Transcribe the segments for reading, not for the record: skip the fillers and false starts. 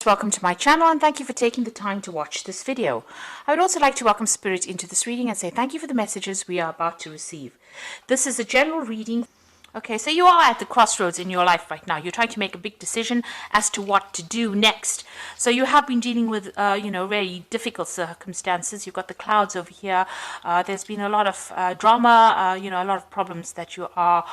Welcome to my channel and thank you for taking the time to watch this video. I would also like to welcome Spirit into this reading and say thank you for the messages we are about to receive. This is a general reading. Okay, so you are at the crossroads in your life right now. You're trying to make a big decision as to what to do next. So you have been dealing with, very difficult circumstances. You've got the clouds over here. There's been a lot of drama, a lot of problems that you are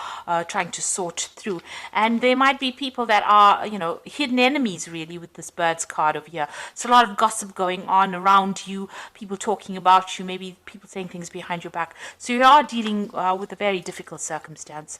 trying to sort through. And there might be people that are, hidden enemies really with this Birds card over here. So a lot of gossip going on around you, people talking about you, maybe people saying things behind your back. So you are dealing with a very difficult circumstance.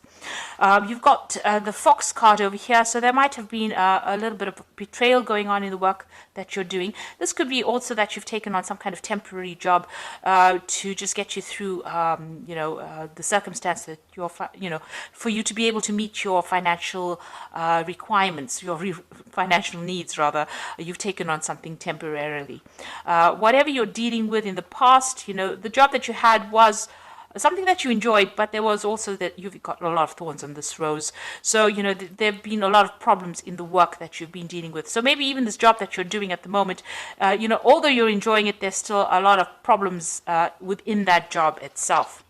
You've got the Fox card over here, so there might have been a little bit of betrayal going on in the work that you're doing. This could be also that you've taken on some kind of temporary job to just get you through, the circumstance that you're, for you to be able to meet your financial requirements, your financial needs rather. You've taken on something temporarily. Whatever you're dealing with in the past, the job that you had was something that you enjoyed, but there was also that you've got a lot of thorns on this rose. So, there have been a lot of problems in the work that you've been dealing with. So maybe even this job that you're doing at the moment, although you're enjoying it, there's still a lot of problems within that job itself.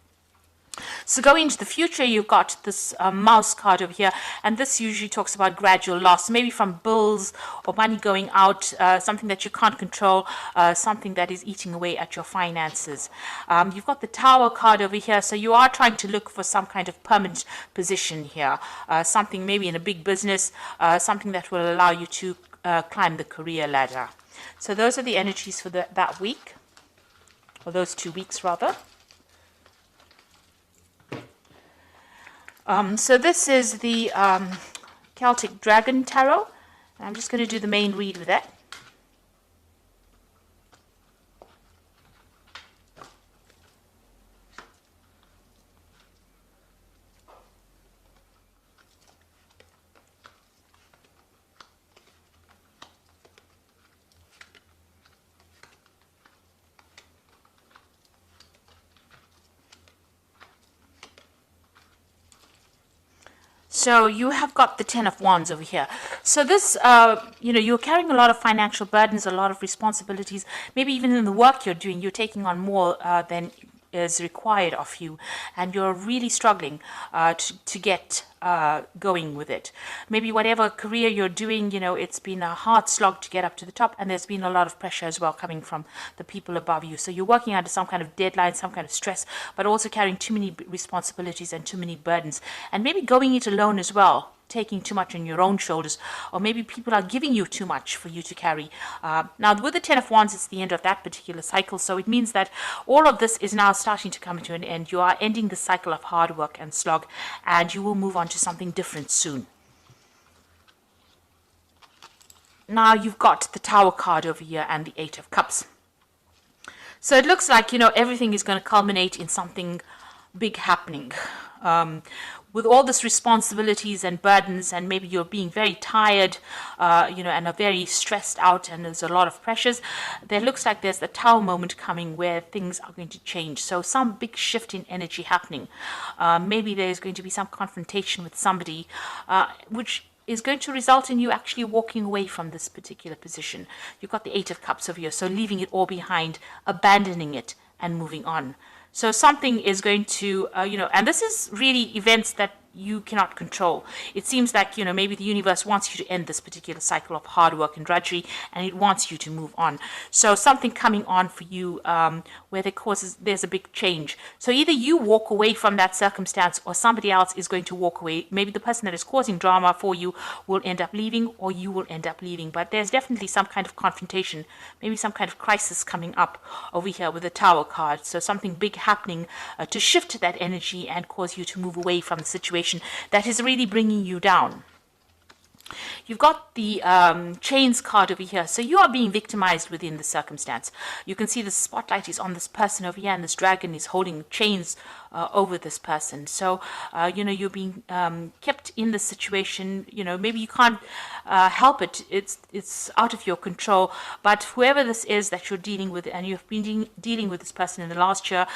So going into the future, you've got this mouse card over here, and this usually talks about gradual loss, maybe from bills or money going out, something that you can't control, something that is eating away at your finances. You've got the Tower card over here, so you are trying to look for some kind of permanent position here, something maybe in a big business, something that will allow you to climb the career ladder. So those are the energies for that week, or those 2 weeks rather. So this is the Celtic Dragon Tarot. I'm just going to do the main read with that. So you have got the Ten of Wands over here. So this, you're carrying a lot of financial burdens, a lot of responsibilities. Maybe even in the work you're doing, you're taking on more than is required of you, and you're really struggling to get going with it. Maybe whatever career you're doing, it's been a hard slog to get up to the top, and there's been a lot of pressure as well coming from the people above you. So you're working under some kind of deadline, some kind of stress, but also carrying too many responsibilities and too many burdens, and maybe going it alone as well, taking too much on your own shoulders, or maybe people are giving you too much for you to carry. Now with the Ten of Wands, it's the end of that particular cycle, so it means that all of this is now starting to come to an end. You are ending the cycle of hard work and slog, and you will move on to something different soon. Now you've got the Tower card over here and the Eight of Cups. So it looks like, everything is going to culminate in something big happening. With all this responsibilities and burdens, and maybe you're being very tired, and are very stressed out, and there's a lot of pressures, there looks like there's the Tower moment coming where things are going to change. So some big shift in energy happening. Maybe there's going to be some confrontation with somebody, which is going to result in you actually walking away from this particular position. You've got the Eight of Cups over here, so leaving it all behind, abandoning it, and moving on. So something is going to, and this is really events that you cannot control. It seems like, maybe the universe wants you to end this particular cycle of hard work and drudgery, and it wants you to move on. So something coming on for you where there's a big change. So either you walk away from that circumstance, or somebody else is going to walk away. Maybe the person that is causing drama for you will end up leaving, or you will end up leaving. But there's definitely some kind of confrontation, maybe some kind of crisis coming up over here with the Tower card. So something big happening to shift that energy and cause you to move away from the situation that is really bringing you down. You've got the Chains card over here. So you are being victimized within the circumstance. You can see the spotlight is on this person over here, and this dragon is holding chains over this person. So, you're being kept in the situation. Maybe you can't help it. It's out of your control. But whoever this is that you're dealing with, and you've been dealing with this person in the last year,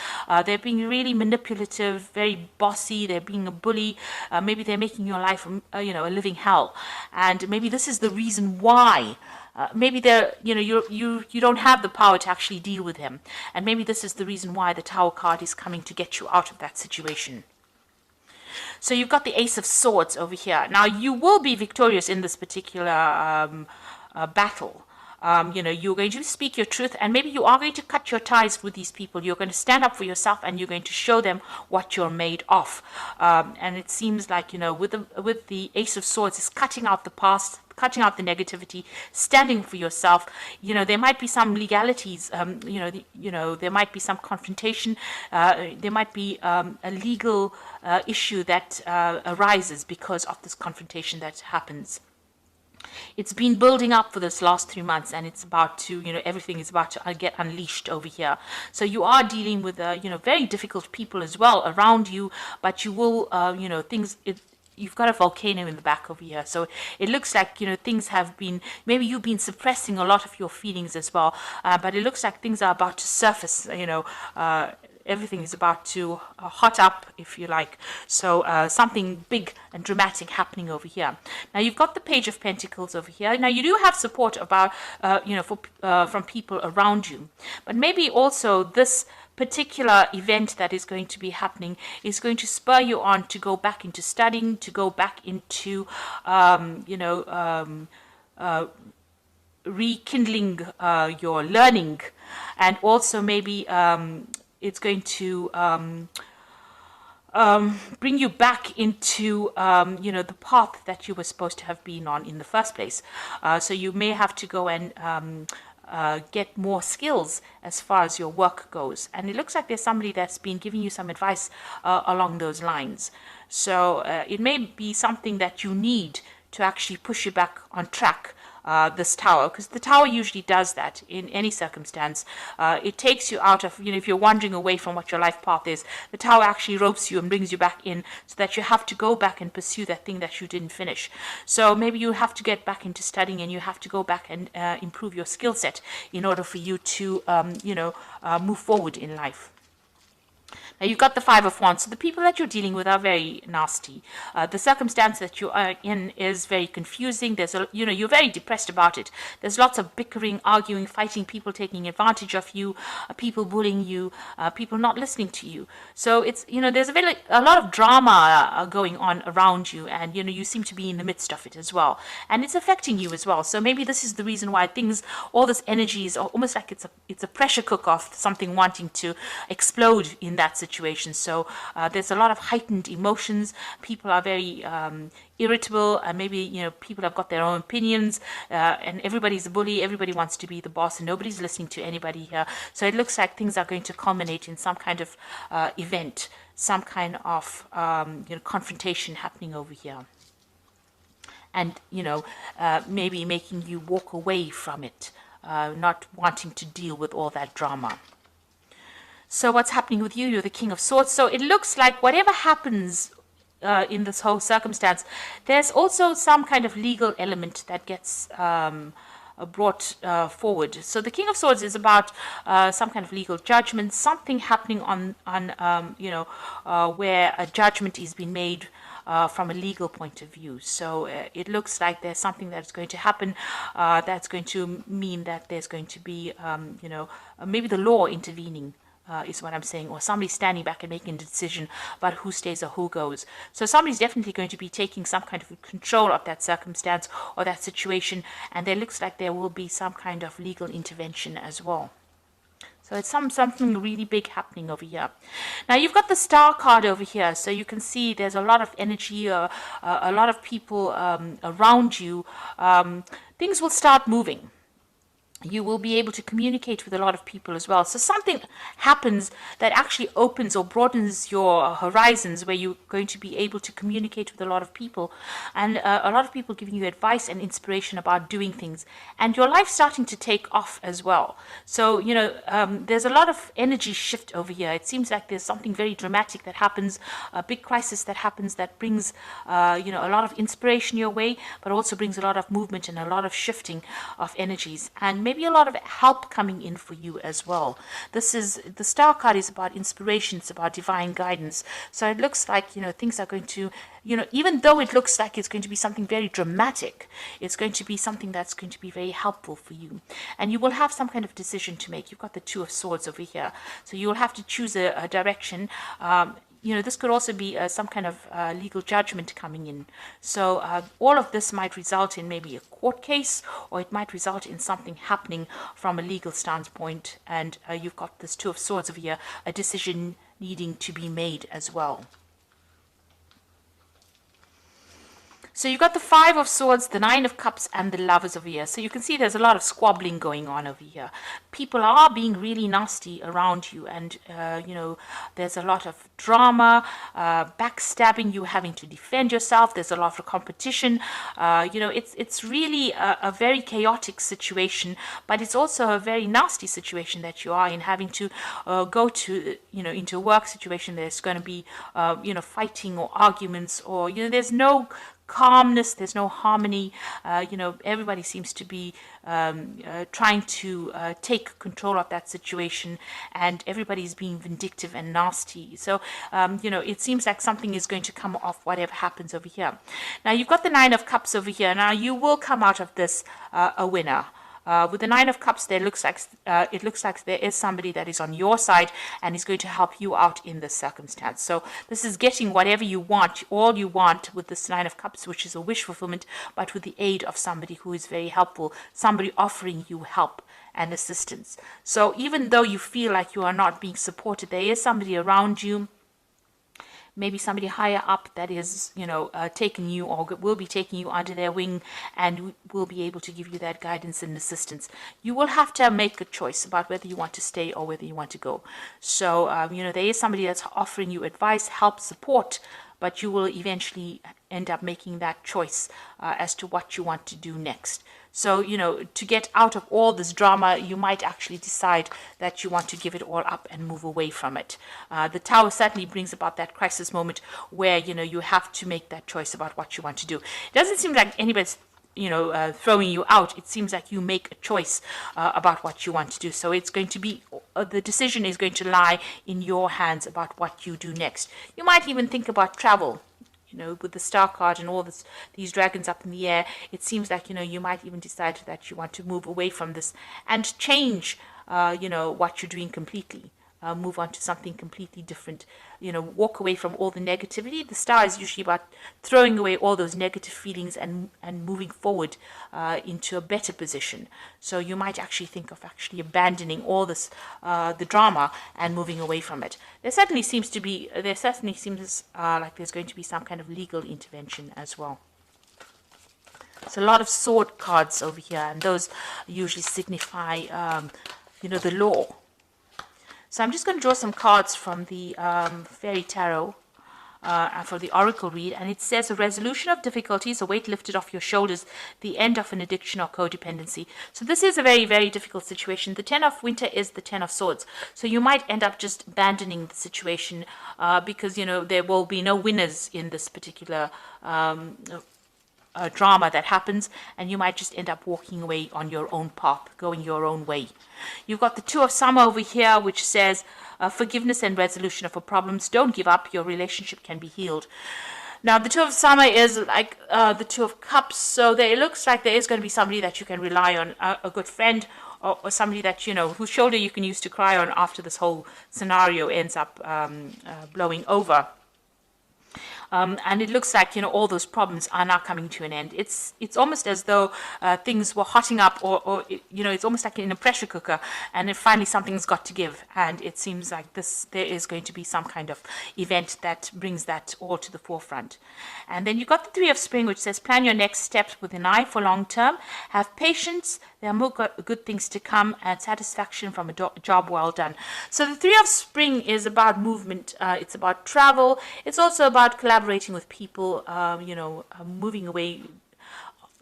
they're being really manipulative, very bossy. They're being a bully. Maybe they're making your life, a living hell. And maybe this is the reason why maybe they're, you don't have the power to actually deal with him, and maybe this is the reason why the Tower card is coming to get you out of that situation. So you've got the Ace of Swords over here. Now you will be victorious in this particular battle. You're going to speak your truth, and maybe you are going to cut your ties with these people. You're going to stand up for yourself, and you're going to show them what you're made of. And it seems like, with the Ace of Swords, is cutting out the past, cutting out the negativity, standing for yourself. There might be some legalities. There might be some confrontation. There might be a legal issue that arises because of this confrontation that happens. It's been building up for this last 3 months, and it's about to, everything is about to get unleashed over here. So you are dealing with, very difficult people as well around you, but you will, you've got a volcano in the back over here. So it looks like, things have been, maybe you've been suppressing a lot of your feelings as well, but it looks like things are about to surface, everything is about to hot up, if you like. So something big and dramatic happening over here. Now you've got the Page of Pentacles over here. Now you do have support about, from people around you, but maybe also this particular event that is going to be happening is going to spur you on to go back into studying, to go back into, rekindling your learning, and also maybe it's going to bring you back into, the path that you were supposed to have been on in the first place. So you may have to go and get more skills as far as your work goes. And it looks like there's somebody that's been giving you some advice along those lines. So it may be something that you need to actually push you back on track. This Tower, because the Tower usually does that in any circumstance. It takes you out of, if you're wandering away from what your life path is, the Tower actually ropes you and brings you back in, so that you have to go back and pursue that thing that you didn't finish. So maybe you have to get back into studying, and you have to go back and improve your skill set in order for you to, move forward in life. Now you've got the Five of Wands. So the people that you're dealing with are very nasty. The circumstance that you are in is very confusing. There's you're very depressed about it. There's lots of bickering, arguing, fighting, people taking advantage of you, people bullying you, people not listening to you. So it's, there's a lot of drama going on around you, and you seem to be in the midst of it as well, and it's affecting you as well. So maybe this is the reason why all this energy is almost like it's a pressure cooker of something wanting to explode in that situation. So there's a lot of heightened emotions. People are very irritable, and maybe people have got their own opinions, and everybody's a bully. Everybody wants to be the boss, and nobody's listening to anybody here. So it looks like things are going to culminate in some kind of event, some kind of confrontation happening over here, and maybe making you walk away from it, not wanting to deal with all that drama. So what's happening with you? You're the King of Swords. So it looks like whatever happens in this whole circumstance, there's also some kind of legal element that gets brought forward. So the King of Swords is about some kind of legal judgment, something happening on where a judgment is being made from a legal point of view. So it looks like there's something that's going to happen that's going to mean that there's going to be, maybe the law intervening. Is what I'm saying, or somebody standing back and making a decision about who stays or who goes. So somebody's definitely going to be taking some kind of control of that circumstance or that situation, and there looks like there will be some kind of legal intervention as well. So it's something really big happening over here. Now you've got the Star card over here, so you can see there's a lot of energy, a lot of people around you. Things will start moving. You will be able to communicate with a lot of people as well. So something happens that actually opens or broadens your horizons, where you're going to be able to communicate with a lot of people, and a lot of people giving you advice and inspiration about doing things, and your life starting to take off as well. So, there's a lot of energy shift over here. It seems like there's something very dramatic that happens, a big crisis that happens that brings, a lot of inspiration your way, but also brings a lot of movement and a lot of shifting of energies. And maybe maybe a lot of help coming in for you as well. This is, the Star card is about inspiration, it's about divine guidance. So it looks like, you know, things are going to, you know, even though it looks like it's going to be something very dramatic, it's going to be something that's going to be very helpful for you. And you will have some kind of decision to make. You've got the Two of Swords over here. So you will have to choose a direction. You know, this could also be some kind of legal judgment coming in. So all of this might result in maybe a court case, or it might result in something happening from a legal standpoint. And you've got this Two of Swords over here, a decision needing to be made as well. So you've got the Five of Swords, the Nine of Cups, and the Lovers over here. So you can see there's a lot of squabbling going on over here. People are being really nasty around you, and you know, there's a lot of drama, backstabbing, you having to defend yourself. There's a lot of competition. You know, it's really a very chaotic situation, but it's also a very nasty situation that you are in, having to go to, you know, into a work situation. There's going to be, you know, fighting or arguments, or, you know, there's no calmness, there's no harmony. You know, everybody seems to be trying to take control of that situation, and everybody's being vindictive and nasty. So you know, it seems like something is going to come off whatever happens over here. Now you've got the Nine of Cups over here. Now you will come out of this a winner. With the Nine of Cups, it looks like there is somebody that is on your side and is going to help you out in this circumstance. So this is getting whatever you want, all you want, with this Nine of Cups, which is a wish fulfillment, but with the aid of somebody who is very helpful, somebody offering you help and assistance. So even though you feel like you are not being supported, there is somebody around you, maybe somebody higher up, that is, you know, taking you, or will be taking you under their wing, and will be able to give you that guidance and assistance. You will have to make a choice about whether you want to stay or whether you want to go. So, you know, there is somebody that's offering you advice, help, support, but you will eventually end up making that choice as to what you want to do next. So, you know, to get out of all this drama, you might actually decide that you want to give it all up and move away from it. The Tower certainly brings about that crisis moment where, you know, you have to make that choice about what you want to do. It doesn't seem like anybody's, you know, throwing you out. It seems like you make a choice about what you want to do. So it's going to be, the decision is going to lie in your hands about what you do next. You might even think about travel. You know, with the Star card and all these dragons up in the air, it seems like, you know, you might even decide that you want to move away from this and change, you know, what you're doing completely. Move on to something completely different. You know, walk away from all the negativity. The Star is usually about throwing away all those negative feelings and moving forward into a better position. So you might actually think of actually abandoning all this, the drama, and moving away from it. There certainly seems like there's going to be some kind of legal intervention as well. So a lot of sword cards over here, and those usually signify, you know, the law. So I'm just going to draw some cards from the Fairy Tarot for the Oracle read, and it says a resolution of difficulties, a weight lifted off your shoulders, the end of an addiction or codependency. So this is a very, very difficult situation. The Ten of Winter is the Ten of Swords. So you might end up just abandoning the situation because, you know, there will be no winners in this particular drama that happens, and you might just end up walking away on your own path, going your own way. You've got the Two of Summer over here, which says forgiveness and resolution of problems. Don't give up. Your relationship can be healed. Now, the Two of Summer is like the Two of Cups, so it looks like there is going to be somebody that you can rely on, a good friend, or somebody that, you know, whose shoulder you can use to cry on after this whole scenario ends up blowing over. And it looks like, you know, all those problems are now coming to an end. It's almost as though things were hotting up, or you know, it's almost like in a pressure cooker, and then finally something's got to give. And it seems like there is going to be some kind of event that brings that all to the forefront. And then you've got the Three of Spring, which says plan your next steps with an eye for long term. Have patience. There are more good things to come, and satisfaction from a job well done. So the Three of Spring is about movement. It's about travel. It's also about collaborating with people, you know, moving away,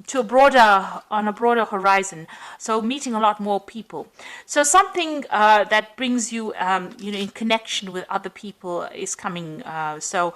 to a broader, on a broader horizon, so meeting a lot more people. So something that brings you you know, in connection with other people is coming. So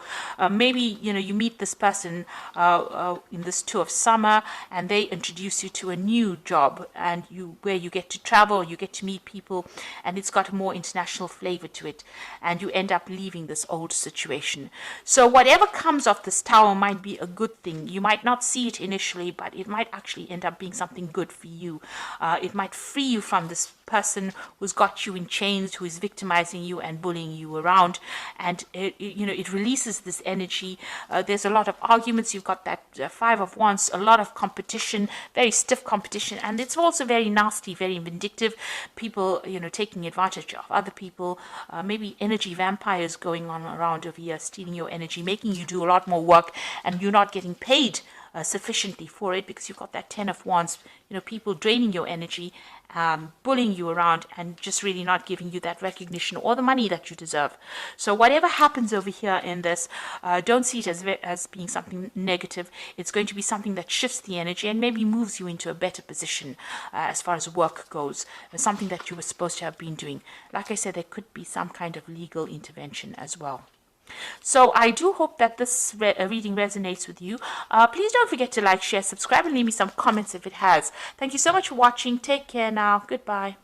maybe, you know, you meet this person in this tour of summer, and they introduce you to a new job, and where you get to travel, you get to meet people, and it's got a more international flavor to it, and you end up leaving this old situation. So whatever comes of this tower might be a good thing. You might not see it initially, but it might actually end up being something good for you. It might free you from this person who's got you in chains, who is victimizing you and bullying you around, and you know, it releases this energy. There's a lot of arguments. You've got that Five of Wands, a lot of competition, very stiff competition, and it's also very nasty, very vindictive. People, you know, taking advantage of other people, maybe energy vampires going on around over here, stealing your energy, making you do a lot more work, and you're not getting paid sufficiently for it, because you've got that Ten of Wands, you know, people draining your energy, bullying you around, and just really not giving you that recognition or the money that you deserve. So whatever happens over here in this, don't see it as being something negative. It's going to be something that shifts the energy and maybe moves you into a better position as far as work goes, something that you were supposed to have been doing. Like I said, there could be some kind of legal intervention as well. So I do hope that this reading resonates with you. Please don't forget to like, share, subscribe, and leave me some comments if it has. Thank you so much for watching. Take care now. Goodbye.